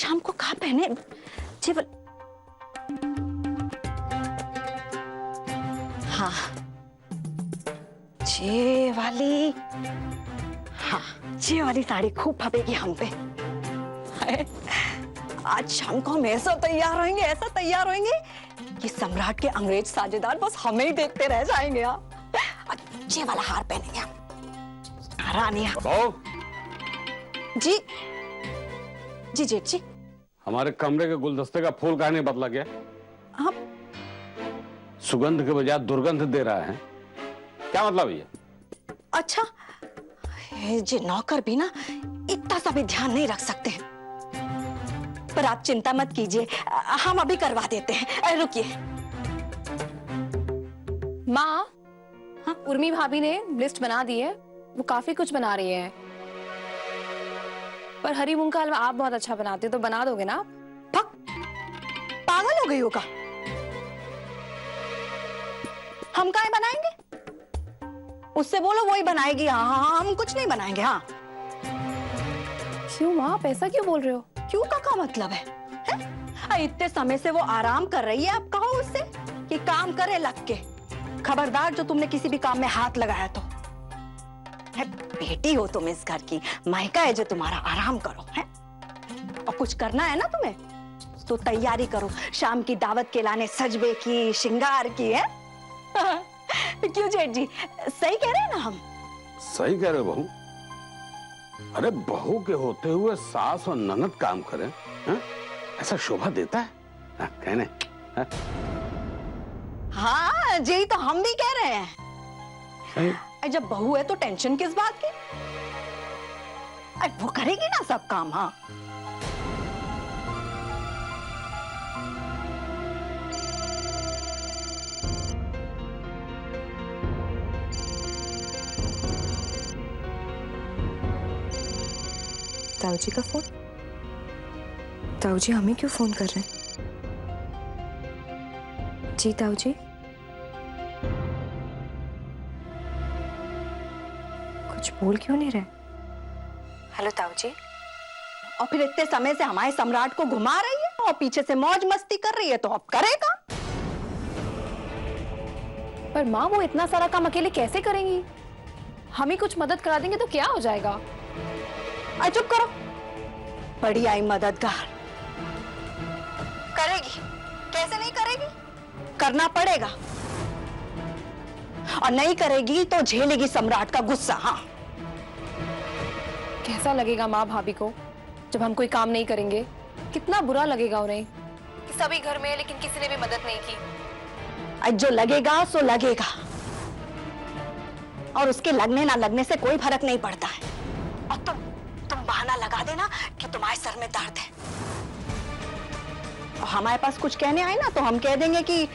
शाम को कहाँ पहने? हाँ, ये वाली, हाँ ये वाली साड़ी खूब फबेगी हम पे। आज शाम को हम ऐसा तैयार होंगे कि सम्राट के अंग्रेज साझेदार बस हमें ही देखते रह जाएंगे। अच्छे वाला हार पहनेंगे हम। रानिया जी, जी जेठ जी। हमारे कमरे के गुलदस्ते का फूल काहे नहीं बदला गया? आप सुगंध के बजाय दुर्गंध दे रहा है, क्या मतलब ये? अच्छा, ये नौकर भी ना इतना सा भी ध्यान नहीं रख सकते हैं। पर आप चिंता मत कीजिए, हम अभी करवा देते हैं। रुकिए। माँ, हाँ उर्मी भाभी ने लिस्ट बना दी है, वो काफी कुछ बना रही है। पर हरी मूंग का हलवा आप बहुत अच्छा बनाते, तो बना दोगे ना आप? पागल हो गई होगा, हम काहे बनाएंगे? उससे बोलो वही बनाएगी। हाँ, हम कुछ नहीं बनाएंगे। हाँ क्यों माँ, आप ऐसा क्यों बोल रहे हो? क्यों का मतलब है? इतने समय से वो आराम कर रही है, आप कहो उससे कि काम करे लग के। खबरदार जो तुमने किसी भी काम में हाथ लगाया तो। बेटी हो तुम इस घर की, मायका है जो तुम्हारा, आराम करो है। और कुछ करना है ना तुम्हें तो तैयारी करो, शाम की दावत के लाने सजबे की, श्रृंगार की है। क्यों जेठ जी, सही कह रहे हैं ना हम? सही कह रहे हो बहू। अरे बहू के होते हुए सास और ननद काम करें, हा? ऐसा शोभा देता है? कहने हा? हाँ जी, तो हम भी कह रहे हैं। जब बहू है तो टेंशन किस बात की? वो करेगी ना सब काम। हाँ ताऊ जी का फोन? ताऊ जी हमें क्यों फोन कर रहे हैं? जी ताऊ जी, कुछ बोल क्यों नहीं रहे? हेलो ताऊ जी। और फिर इतने समय से हमारे सम्राट को घुमा रही है और पीछे से मौज मस्ती कर रही है, तो अब करेगा। पर माँ, वो इतना सारा काम अकेले कैसे करेंगी? हम ही कुछ मदद करा देंगे तो क्या हो जाएगा? चुप करो, बड़ी आई मददगार। करेगी, कैसे नहीं करेगी? करना पड़ेगा, और नहीं करेगी तो झेलेगी सम्राट का गुस्सा। हाँ कैसा लगेगा माँ भाभी को जब हम कोई काम नहीं करेंगे? कितना बुरा लगेगा उन्हें कि सभी घर में लेकिन किसी ने भी मदद नहीं की। जो लगेगा सो लगेगा, और उसके लगने ना लगने से कोई फर्क नहीं पड़ता है। और तुम बहाना लगा देना कि तुम्हारे सर में दर्द है, और हमारे पास कुछ कहने आए ना तो हम कह देंगे कि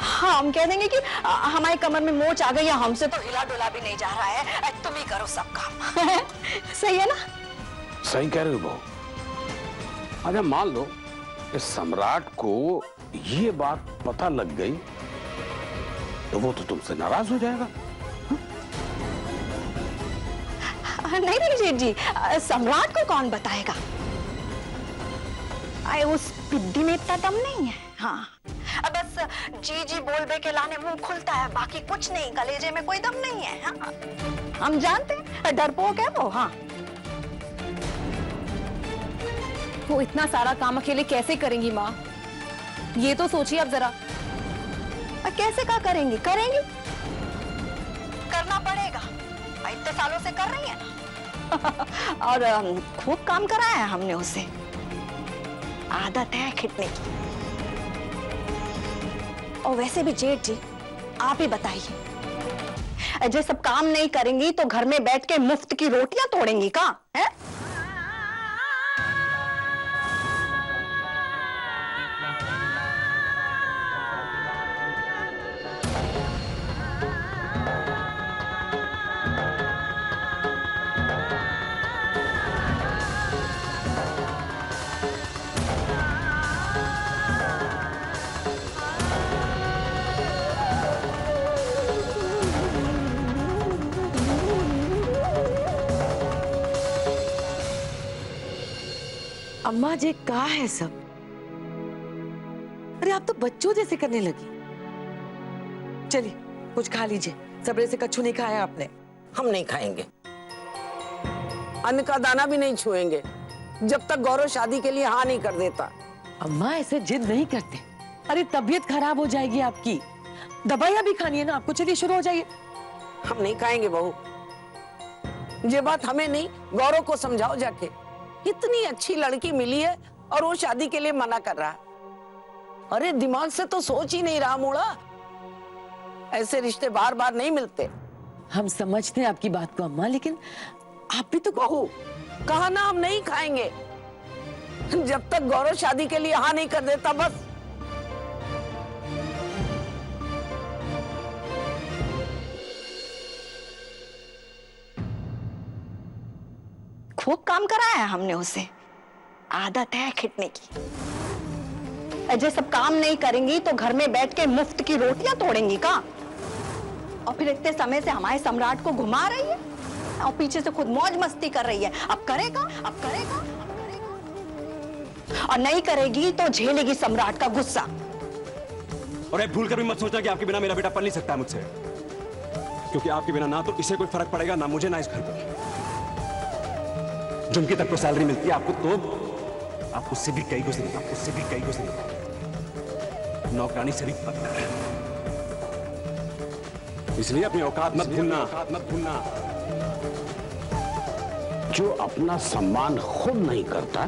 हाँ, हम कह देंगे कि हमारी कमर में मोच आ गई है, हमसे तो हिला डुला भी नहीं जा रहा है, तुम ही करो सब काम। सही है ना? सही कह रहे हो बहू। अच्छा मान लो इस सम्राट को ये बात पता लग गई तो वो तो तुमसे नाराज हो जाएगा। नहीं नहीं जेठ जी, सम्राट को कौन बताएगा? उस पिद्दी में इतना दम नहीं है। हाँ बस जी जी बोल बे के लाने मुंह खुलता है, बाकी कुछ नहीं, कलेजे में कोई दम नहीं है। हाँ हम जानते हैं, डरपोक है वो। हाँ वो इतना सारा काम अकेले कैसे करेंगी माँ, ये तो सोचिए अब जरा। कैसे क्या करेंगी? करेंगी, करना पड़ेगा, इतने सालों से कर रही है ना। और खूब काम कराया है हमने उसे, आदत है खिटने की। और वैसे भी जेठ जी आप ही बताइए, जो सब काम नहीं करेंगी तो घर में बैठ के मुफ्त की रोटियां तोड़ेंगी का है? अम्मा जी क्या है सब? अरे आप तो बच्चों जैसे करने लगी। चलिए कुछ खा लीजिए, सबरे से कच्छू नहीं खाया आपने। हम नहीं खाएंगे, अन्न का दाना भी नहीं छुएंगे जब तक गौरव शादी के लिए हाँ नहीं कर देता। अम्मा ऐसे जिद नहीं करते, अरे तबीयत खराब हो जाएगी आपकी, दवाइयां भी खानी है ना आपको। चलिए शुरू हो जाइए। हम नहीं खाएंगे बहू, ये बात हमें नहीं गौरव को समझाओ जाके। इतनी अच्छी लड़की मिली है और वो शादी के लिए मना कर रहा है। अरे दिमाग से तो सोच ही नहीं रहा मूड़ा, ऐसे रिश्ते बार बार नहीं मिलते। हम समझते हैं आपकी बात को अम्मा, लेकिन आप भी तो बहू कहा ना हम नहीं खाएंगे जब तक गौरव शादी के लिए हाँ नहीं कर देता। बस खूब काम कराया है हमने उसे, आदत है खिटने की। अजय सब काम नहीं करेंगी तो घर में बैठ के मुफ्त की रोटियां तोड़ेंगी का? और फिर इतने समय से हमारे सम्राट को घुमा रही है और पीछे से खुद मौज मस्ती कर रही है। अब करेगा, अब करेगा, अब करेगा। और नहीं करेगी तो झेलेगी सम्राट का गुस्सा। और भूल कर भी मत सोचना कि आपके बिना मेरा बेटा पल नहीं सकता मुझसे, क्योंकि आपके बिना ना तो इसे कोई फर्क पड़ेगा ना मुझे ना इस घर पर। जुमकी तक को सैलरी मिलती है आपको, तो आप उससे भी कई गुजरे, आप उससे भी कई गुजरे, नौकरानी से भी बदतर है। इसलिए अपनी औकात मत भूलना, औकात मत भूलना। जो अपना सम्मान खुद नहीं करता,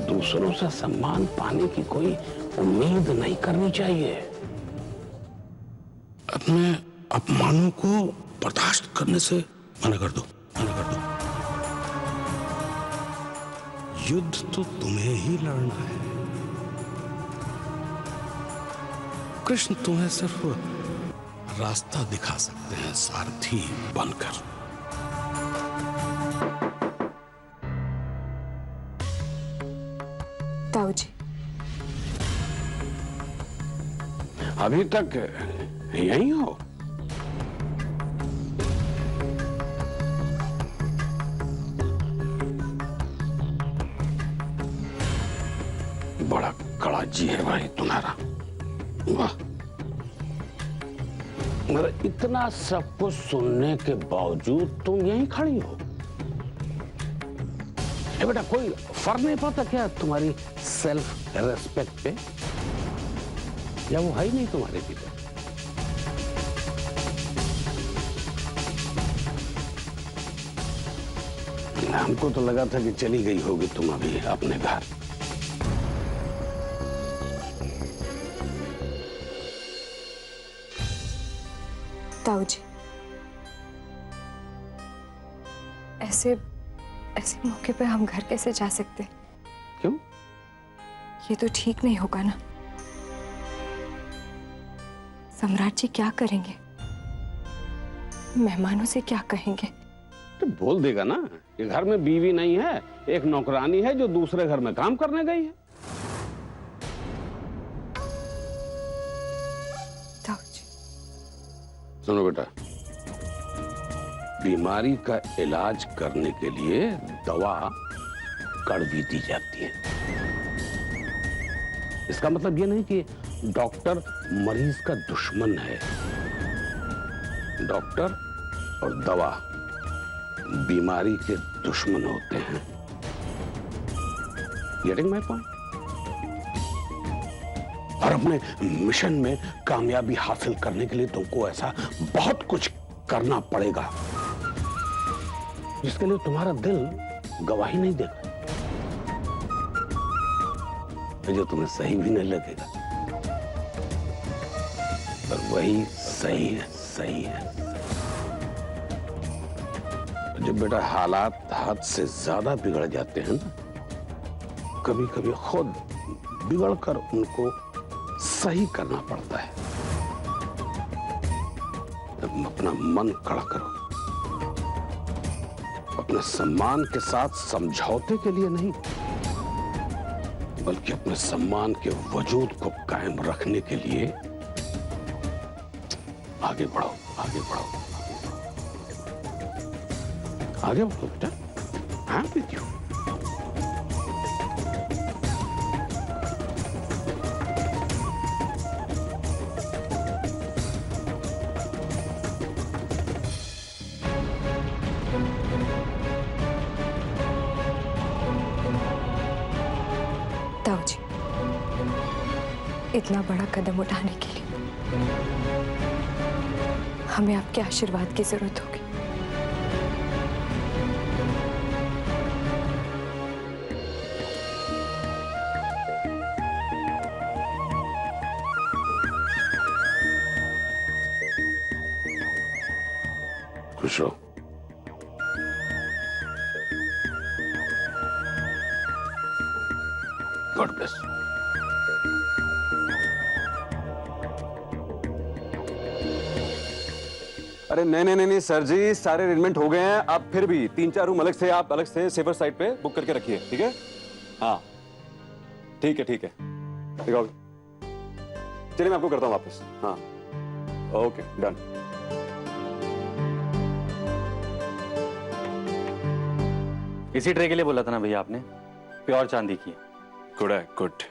दूसरों से सम्मान पाने की कोई उम्मीद नहीं करनी चाहिए। अपने अपमानों को बर्दाश्त करने से मना कर दो, मना कर दो। युद्ध तो तुम्हें ही लड़ना है। कृष्ण तुम्हें सिर्फ रास्ता दिखा सकते हैं, सारथी बनकर। ताऊ जी, अभी तक यहीं हो? बड़ा कड़ा जी है भाई तुम्हारा, वाह। मगर इतना सब कुछ सुनने के बावजूद तुम यहीं खड़ी हो। बेटा कोई फर्क नहीं पड़ता क्या तुम्हारी सेल्फ रेस्पेक्ट पे? या वो है ही नहीं तुम्हारे भीतर? हमको तो लगा था कि चली गई होगी तुम अभी अपने घर। ताऊ जी, ऐसे मौके पे हम घर कैसे जा सकते? क्यों? ये तो ठीक नहीं होगा ना। सम्राट जी क्या करेंगे? मेहमानों से क्या कहेंगे? तो बोल देगा ना कि घर में बीवी नहीं है, एक नौकरानी है जो दूसरे घर में काम करने गई है। ताऊ जी, सुनो बेटा, बीमारी का इलाज करने के लिए दवा कड़वी दी जाती है। इसका मतलब ये नहीं कि डॉक्टर मरीज का दुश्मन है। डॉक्टर और दवा बीमारी के दुश्मन होते हैं। Getting my point? और अपने मिशन में कामयाबी हासिल करने के लिए तुमको ऐसा बहुत कुछ करना पड़ेगा जिसके लिए तुम्हारा दिल गवाही नहीं देगा, जो तुम्हें सही भी नहीं लगेगा। पर वही सही है, सही है। जब बेटा हालात हद से ज्यादा बिगड़ जाते हैं ना, कभी कभी खुद बिगड़कर उनको सही करना पड़ता है। अपना मन कड़ा करो, अपने सम्मान के साथ समझौते के लिए नहीं, बल्कि अपने सम्मान के वजूद को कायम रखने के लिए आगे बढ़ो, आगे बढ़ो, आगे बढ़ो बेटा। हाँ विद यू। ताऊ जी, इतना बड़ा कदम उठाने के लिए हमें आपके आशीर्वाद की जरूरत होगी। खुश रहो। God bless. अरे नहीं सर जी, सारे अरेंजमेंट हो गए हैं। आप फिर भी 3-4 रूम अलग से, आप अलग से सेफर साइड पे बुक करके रखिए, ठीक है? हाँ ठीक है दिखाओ। चलिए मैं आपको करता हूँ वापस। हाँ ओके डन। इसी ट्रे के लिए बोला था ना भैया आपने, प्योर चांदी की। गुड है, गुड,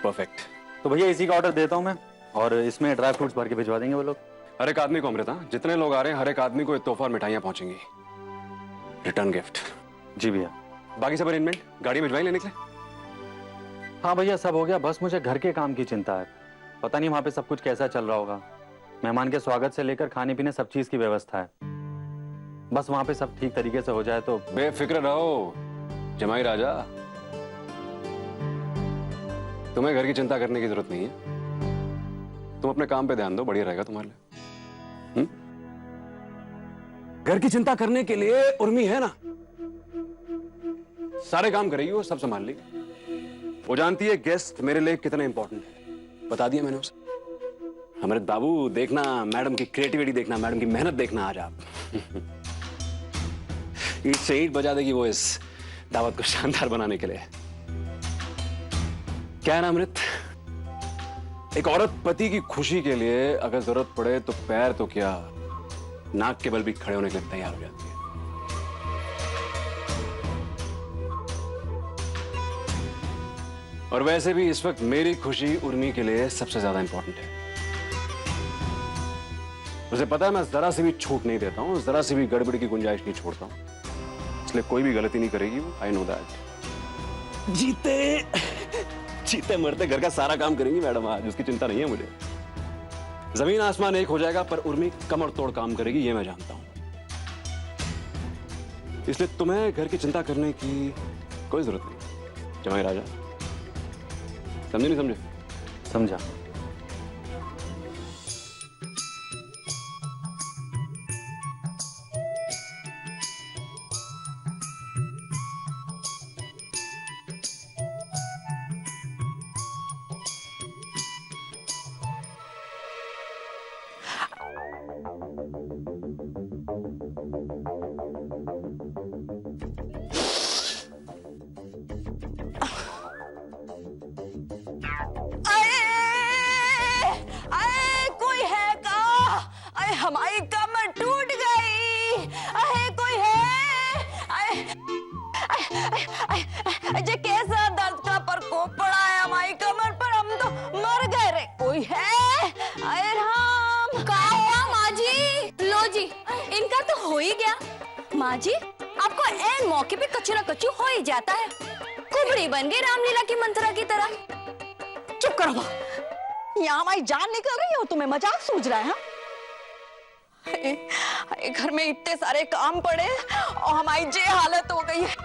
परफेक्ट। तो भैया इसी का ऑर्डर देता हूँ मैं, और इसमें ड्राई फ्रूट्स भर के भिजवा देंगे वो लोग। हर एक आदमी को अमृता, जितने लोग आ रहे हैं हर एक आदमी को एक तोहफा और मिठाइयाँ पहुंचेंगी, रिटर्न गिफ्ट। जी भैया। बाकी सब अरेंजमेंट गाड़ी भिजवाई लेने के लिए? हाँ भैया सब हो गया, बस मुझे घर के काम की चिंता है। पता नहीं वहाँ पे सब कुछ कैसा चल रहा होगा। मेहमान के स्वागत से लेकर खाने पीने सब चीज की व्यवस्था है। बस वहाँ पे सब ठीक तरीके से हो जाए तो। बेफिक्र रहो जमाई राजा, तुम्हें घर की चिंता करने की जरूरत नहीं है। तुम अपने काम पे ध्यान दो, बढ़िया रहेगा तुम्हारे लिए। घर की चिंता करने के लिए उर्मी है ना, सारे काम करेगी वो, सब संभाल लेगी। वो जानती है गेस्ट मेरे लिए कितने इंपॉर्टेंट है, बता दिया मैंने उसे। अमृत बाबू देखना, मैडम की क्रिएटिविटी देखना, मैडम की मेहनत देखना आज आप। ईट से ईट बजा देगी वो इस दावत को शानदार बनाने के लिए। क्या है ना अमृत, एक औरत पति की खुशी के लिए अगर जरूरत पड़े तो पैर तो क्या नाक के बल भी खड़े होने के लिए तैयार हो जाती है। और वैसे भी इस वक्त मेरी खुशी उर्मी के लिए सबसे ज्यादा इंपॉर्टेंट है। मुझे पता है मैं जरा से भी छूट नहीं देता हूं, जरा से भी गड़बड़ी की गुंजाइश नहीं छोड़ता हूं, इसलिए कोई भी गलती नहीं करेगी वो। I know that. जीते मरते घर का सारा काम करेंगी मैडम आज, उसकी चिंता नहीं है मुझे। जमीन आसमान एक हो जाएगा पर उर्मी कमर तोड़ काम करेगी, ये मैं जानता हूं। इसलिए तुम्हें घर की चिंता करने की कोई जरूरत नहीं जमाई राजा। समझे नहीं समझे? समझा। हमारी कमर टूट गई। अरे कोई है? अरे कैसा दर्द का प्रकोप पड़ा है हमारी कमर पर, हम तो मर गए रे। कोई है? अरे राम, कहाँ हुआ माँ जी? लो जी, इनका तो हो ही गया। माँ जी, आपको ऐन मौके पे कच्चू ना कच्चू हो ही जाता है। कुबड़ी बन गई रामलीला की मंत्रा की तरह। चुप करो, यहाँ हमारी जान निकल रही हो, तुम्हें मजाक सूझ रहा है? घर में इतने सारे काम पड़े और हमारी जे हालत हो गई है।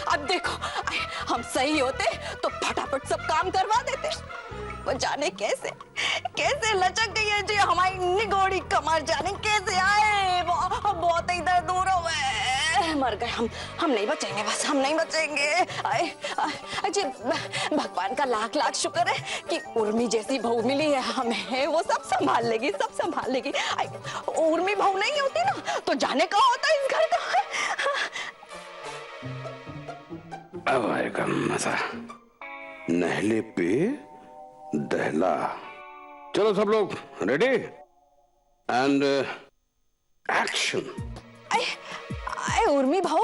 अब देखो, हम सही होते तो फटाफट सब काम करवा देते। वो जाने कैसे कैसे लचक गई है जी हमारी निगोड़ी कमर, जाने कैसे आए बहुत ही दर्द दूर हो गए। मर गए हम नहीं बचेंगे, बस हम नहीं बचेंगे। जी भगवान का लाख लाख शुक्र है कि उर्मी जैसी बहू मिली है हमें, वो सब संभाल लेगी, सब संभाल लेगी। उर्मी बहू नहीं होती ना तो जाने कहाँ होता इस घर का। अब आएगा मजा, नहले पे दहला। चलो सब लोग रेडी एंड एक्शन। उर्मी बहू,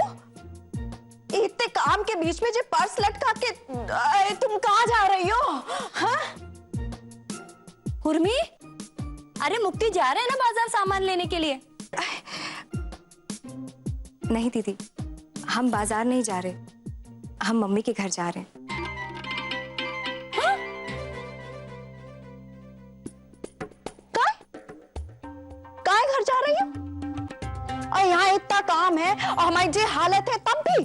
इतने काम के बीच में जो पर्स लटका के तुम कहाँ जा रही हो? हाँ? उर्मी, अरे मुक्ति जा रहे हैं ना बाजार सामान लेने के लिए। नहीं दीदी, हम बाजार नहीं जा रहे, हम मम्मी के घर जा रहे हैं। काय घर जा रही हो? और यहाँ इतना काम है और हमारी जो हालत है तब भी।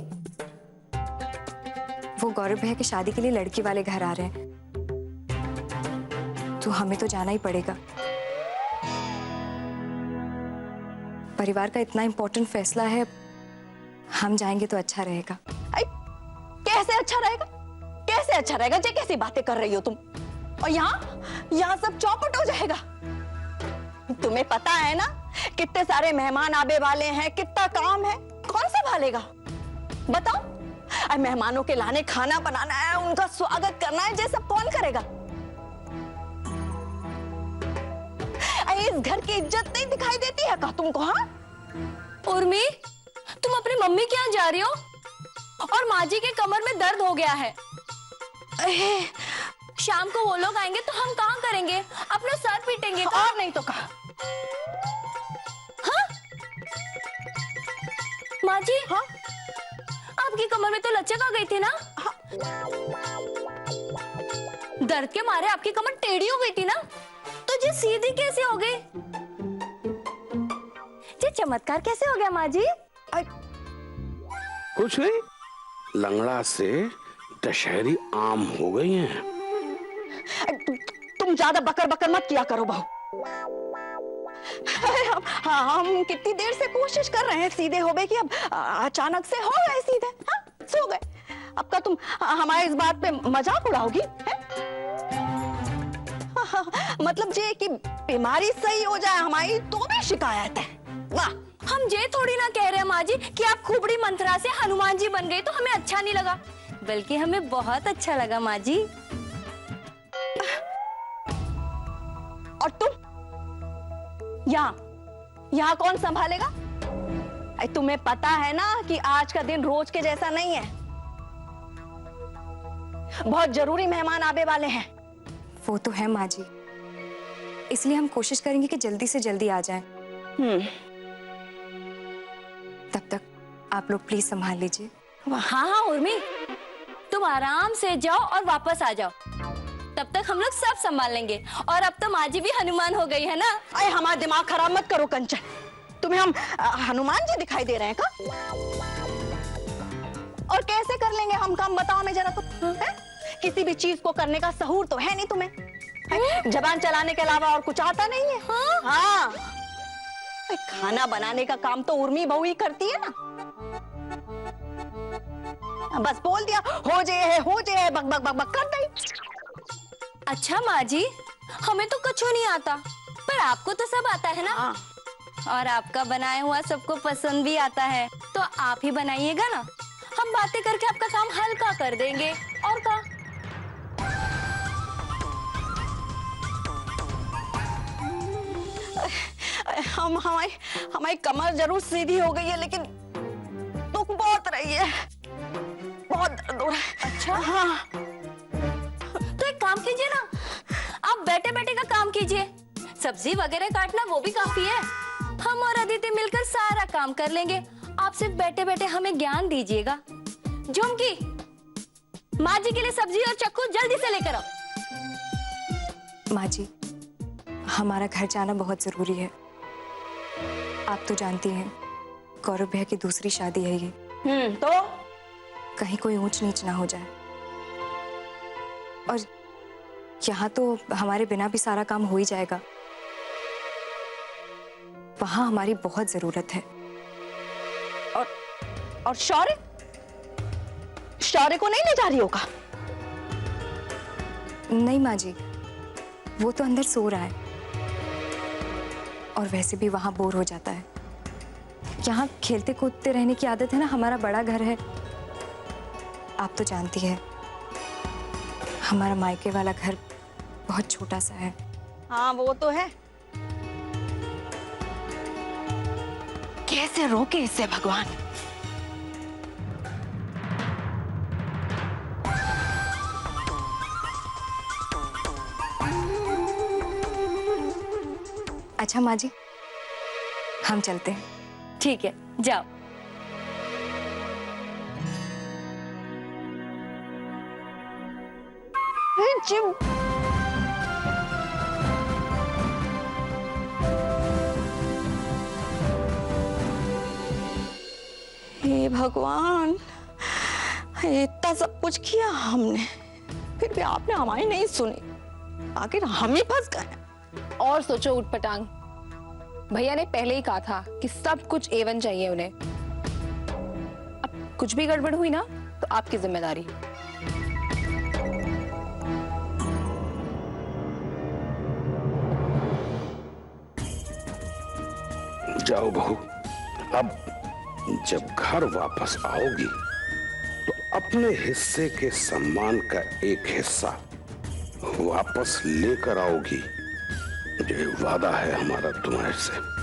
वो गौरव भैया की शादी के लिए लड़की वाले घर आ रहे हैं, तो हमें तो जाना ही पड़ेगा। परिवार का इतना इम्पोर्टेंट फैसला है, हम जाएंगे तो अच्छा रहेगा। कैसे अच्छा रहेगा? कैसे अच्छा रहेगा? जे कैसी बातें कर रही हो तुम? और यहाँ सब चौपट हो जाएगा। तुम्हें पता है ना कितने सारे मेहमान आने वाले हैं, कितना काम है, कौन संभालेगा? बताओ। अरे मेहमानों के लाने खाना बनाना है, उनका स्वागत करना है, ये सब कौन करेगा? अरे इस घर की इज्जत नहीं दिखाई देती है क्या तुमको? हाँ उर्मी, तुम अपनी मम्मी के यहाँ जा रही हो और माँ जी के कमर में दर्द हो गया है। शाम को वो लोग आएंगे तो हम कहाँ करेंगे? अपना सर पीटेंगे। और नहीं तो कहा। हाँ? माँ जी, हाँ? आपकी कमर में तो लचक आ गई थी ना? हाँ? दर्द के मारे आपकी कमर टेढ़ी हो गई थी ना? तो ये सीधी कैसे हो गई? ये चमत्कार कैसे हो गया माँ जी? कुछ नहीं, लंगड़ा से दशहरी आम हो गई हैं। तुम ज्यादा बकर बकर मत किया करो बहू। हम कितनी देर से कोशिश कर रहे हैं सीधे हो गए कि अब अचानक से हो गए सीधे। हाँ, सो गए। अब का तुम हमारे इस बात पे मजाक उड़ाओगी? मतलब ये कि बीमारी सही हो जाए हमारी तो भी शिकायत है। वाह, हम ये थोड़ी ना कह रहे हैं माँ जी कि आप खूबड़ी मंत्रा से हनुमान जी बन गए तो हमें अच्छा नहीं लगा, बल्कि हमें बहुत अच्छा लगा माँ जी। और तुम यहाँ कौन संभालेगा? तुम्हें पता है ना कि आज का दिन रोज के जैसा नहीं है। बहुत जरूरी मेहमान आने वाले हैं। वो तो है माँ जी, इसलिए हम कोशिश करेंगे कि जल्दी से जल्दी आ जाएं। तब तक आप लोग प्लीज संभाल लीजिए। हाँ उर्मी, तुम आराम से जाओ और वापस आ जाओ, तब तक हम लोग सब संभाल लेंगे। और अब तो माँ जी भी हनुमान हो गई है ना? अरे हमारा दिमाग खराब मत करो कंचन। तुम्हें हम हनुमान जी दिखाई दे रहे हैं क्या? और कैसे कर लेंगे हम काम, बताओ हमें जरा। तो किसी भी चीज को करने का सहूर तो है नहीं तुम्हें। जबान चलाने के अलावा और कुछ आता नहीं है। हाँ, खाना बनाने का काम तो उर्मी बहू ही करती है ना। बस बोल दिया हो जे है बक बक बक बक कर दी। अच्छा माँ जी, हमें तो कुछ नहीं आता, पर आपको तो सब आता है ना? और आपका बनाया हुआ सबको पसंद भी आता है, तो आप ही बनाइएगा ना। हम बातें करके आपका काम हल्का कर देंगे। और क्या? हमारी कमर जरूर सीधी हो गई है, लेकिन दुख बहुत रही है, बहुत दर्द हो रहा है। अच्छा, हाँ। तो एक काम कीजिए ना, आप बैठे बैठे का काम कीजिए। सब्जी वगैरह काटना वो भी काफी है। हम और अदिति मिलकर सारा काम कर लेंगे। आप सिर्फ बैठे बैठे हमें ज्ञान दीजिएगा। झुमकी, माँ जी के लिए सब्जी और चक्कू जल्दी से लेकर आओ। माँ जी, हमारा घर जाना बहुत जरूरी है। आप तो जानती हैं गौरव भैया की दूसरी शादी है ये। तो कहीं कोई ऊंच नीच ना हो जाए। और यहाँ तो हमारे बिना भी सारा काम हो ही जाएगा, वहां हमारी बहुत जरूरत है। और शौर्य को नहीं ले जा रही होगा? नहीं माँ जी, वो तो अंदर सो रहा है और वैसे भी वहां बोर हो जाता है। यहाँ खेलते कूदते रहने की आदत है ना, हमारा बड़ा घर है। आप तो जानती है हमारा मायके वाला घर बहुत छोटा सा है। हाँ वो तो है। कैसे रोके इसे भगवान? अच्छा माँ जी, हम चलते हैं। ठीक है, जाओ। जिम हे भगवान, इतना सब कुछ किया हमने, फिर भी आपने हमारी नहीं सुनी। आखिर हम ही फंस गए। और सोचो उठपटांग, भैया ने पहले ही कहा था कि सब कुछ A1 चाहिए उन्हें। अब कुछ भी गड़बड़ हुई ना तो आपकी जिम्मेदारी। जाओ बहू, अब जब घर वापस आओगी तो अपने हिस्से के सम्मान का एक हिस्सा वापस लेकर आओगी। ये वादा है हमारा तुम्हारे से।